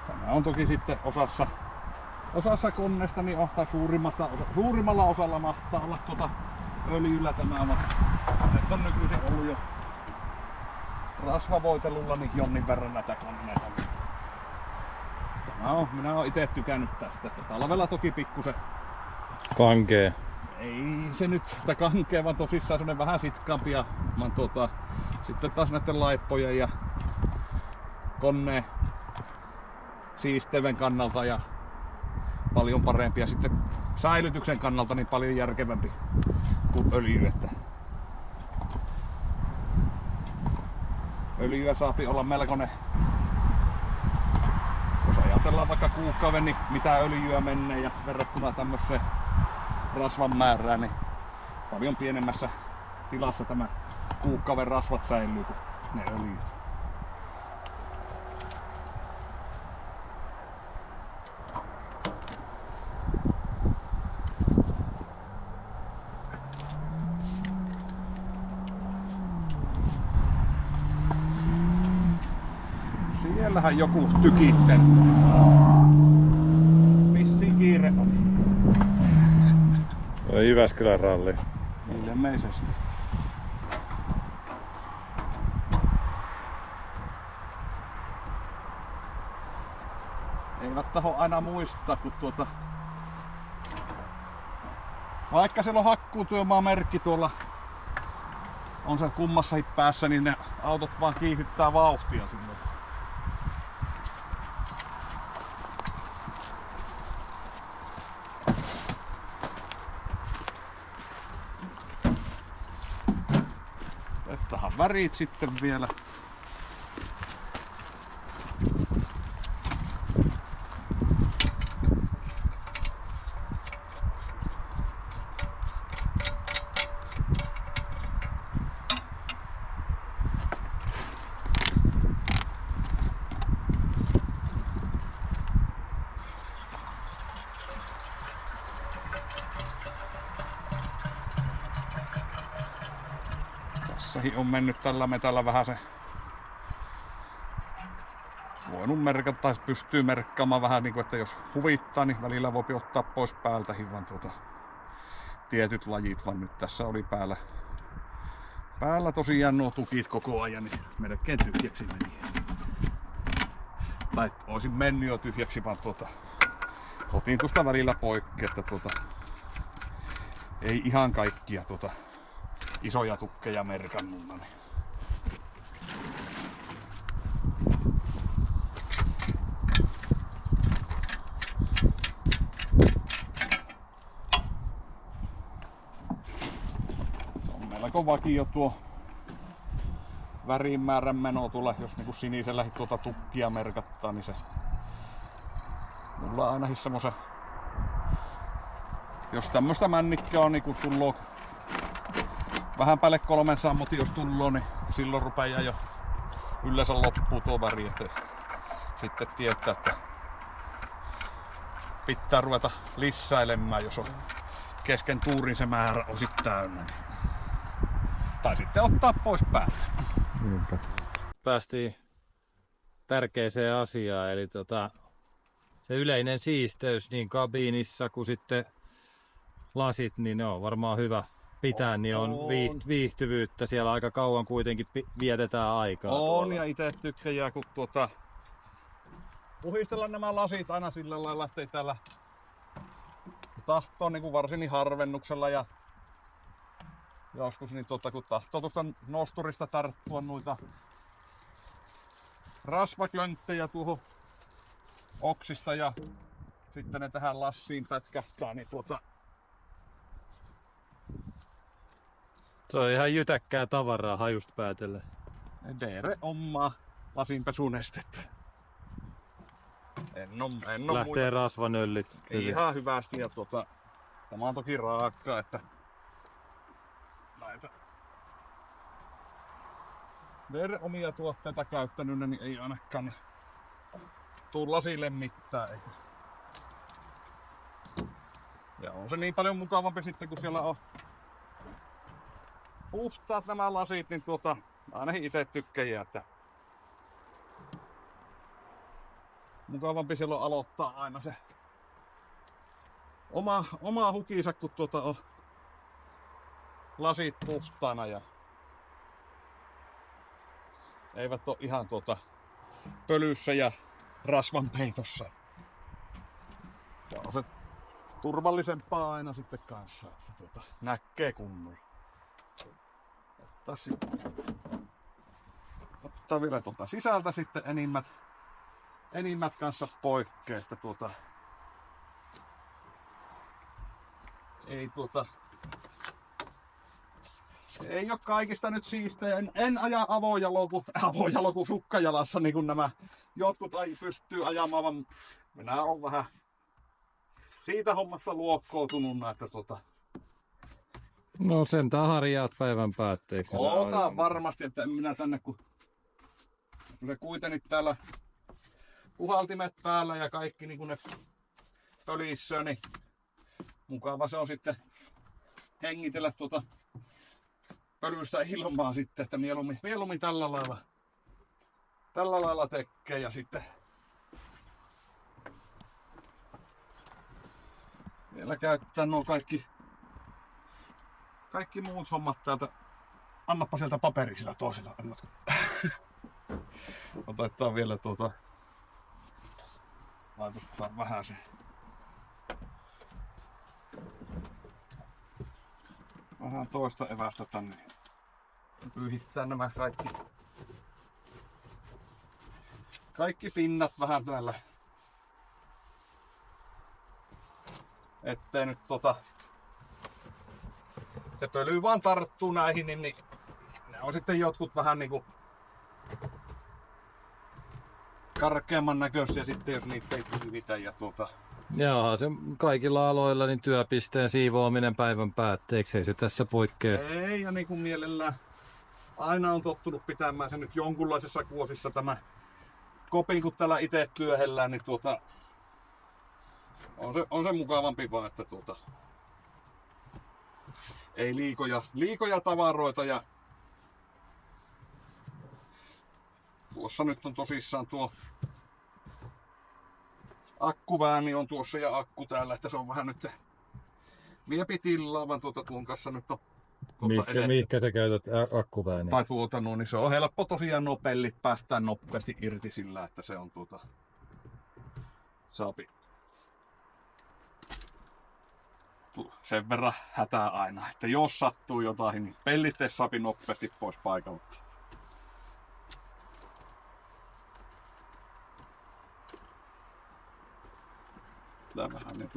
Tämä on toki sitten osassa koneesta niin ohtaa suurimmalla osalla mahtaa olla öljyllä tämä on. Nyt on nykyisin ollut jo rasvavoitelulla niin jonnin verran näitä koneita. Minä oon ite tykännyt tästä. Talvella toki pikkusen kankee. Ei se nyt sitä kankea, vaan tosissaan semmonen vähän sitkaampi ja sitten taas näiden laippojen ja koneen siisteyden kannalta ja paljon parempi ja sitten säilytyksen kannalta niin paljon järkevämpi kuin öljy. Että öljyä saapi olla melkoinen. Jos ajatellaan vaikka kuukauden, niin mitä öljyä menee ja verrattuna tämmöiseen rasvan määrään, niin paljon pienemmässä tilassa tämä kuukauden rasvat säilyy kuin ne öljyt. Siellähän joku tykitten. Vissiin kiire on. Toi Jyväskylän ralli. Ilmeisesti. Eivät taho aina muistaa, kun vaikka siellä on hakkuutyömaamerkki tuolla on se kummassakin päässä, niin ne autot vaan kiihdyttää vauhtia silloin. Tähän värit sitten vielä. Tässäkin on mennyt tällä metalla vähän se voinut merkata tai pystyy merkkaamaan vähän niin kuin, että jos huvittaa, niin välillä voi ottaa pois päältäkin vaan tietyt lajit, vaan nyt tässä oli päällä tosiaan nuo tukit koko ajan, niin melkein tyhjäksi meni. Tai olisin mennyt jo tyhjäksi, vaan otin tuosta välillä poikki, että ei ihan kaikkia isoja tukkeja merkannut. Niin. On melko vakio tuo värimäärän meno tulla, jos niinku sinisellä tukkia merkattaa, niin se mulla ainakin semmosen, jos tämmöstä männikköä on niinku tulloo vähän päälle 300 moti, jos tulloo, niin silloin rupeaa jo yleensä loppuu tuo väri, että sitten tietää, että pitää ruveta lisäilemään, jos on kesken tuurin se määrä on sit täynnä. Tai sitten ottaa pois päältä. Päästiin tärkeäseen asiaan, eli se yleinen siisteys niin kabiinissa kuin sitten lasit, niin ne on varmaan hyvä pitää, niin on viihtyvyyttä. Siellä aika kauan kuitenkin vietetään aikaa. On, ja itse tykkää, kun puhistella nämä lasit aina sillä lailla, ettei täällä tahtoo niin kuin varsin harvennuksella ja joskus niin kun tahtoo tuosta nosturista tarttua noita rasvaklönttejä tuohon oksista ja sitten ne tähän lassiin pätkähtää, niin se on ihan jytäkkää tavaraa hajusta päätellen. Dere omaa lasinpesunestettä. En Lähtee muita. rasvanöllit. Ihan hyvästi ja tämä on toki raakka, että näitä Dere omia tuotteita käyttänyt, niin ei ainakaan tuu lasille mitään. Ja on se niin paljon mukavampi sitten, kun siellä on puhtaat nämä lasit, niin ainakin itse tykkää, että mukavampi silloin aloittaa aina se oma hukinsa, kun on lasit puhtaana ja eivät ole ihan pölyssä ja rasvan peitossa. Ja on se turvallisempaa aina sitten kanssa, että näkee kunnolla. Ottaa vielä sisältä sitten enimmät kanssa poikkea, että ei ole kaikista nyt siisteä. En aja avojaloku sukkajalassa niin kuin nämä jotkut pystyy ajamaan, vaan minä olen vähän siitä hommasta luokkoutunut, että No sentään harjaat päivän päätteeksi. Otan varmasti, että minä tänne kun se kuitenkin täällä puhaltimet päällä ja kaikki niin kuin ne pölissöö, niin mukava se on sitten hengitellä pölystä ilmaa sitten, että mieluummin tällä lailla tekee ja sitten vielä käyttää nuo kaikki muut hommat täältä. Annappa sieltä paperi sillä toisella. Otetaan vielä laitetaan vähän se. Vähän toista evästä tänne. Pyyhittää nämä kaikki pinnat vähän täällä. Ettei nyt se pöly vaan tarttuu näihin, niin ne on sitten jotkut vähän niinku karkeamman näköisiä sitten, jos niitä ei pyyhitä ja Jaa, se kaikilla aloilla niin työpisteen siivoaminen päivän päätteeksi, ei se tässä poikkea. Ei, ja niin kuin mielellään aina on tottunut pitämään se nyt jonkunlaisessa kuosissa tämä kopin, kun täällä itse työhellään, niin on se mukavampi vaan, että ei liikoja tavaroita ja tuossa nyt on tosissaan tuo akkuvääni on tuossa ja akku täällä, että se on vähän nyt viepi tilaa, vaan tuon kanssa nyt on Mihinkä sä käytät akkuvääniä? Tai niin se on helppo tosiaan nuo pellit päästään nopeasti irti sillä, että se on saapi sen verran hätää aina, että jos sattuu jotain, niin pellit saapi nopeasti pois paikalta. Tämähän niin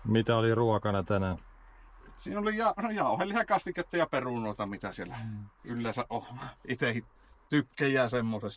Mitä oli ruokana tänään? Siinä oli jauhelihakastiketta ja perunoita, mitä siellä yleensä on. Itse tykkää semmosesta.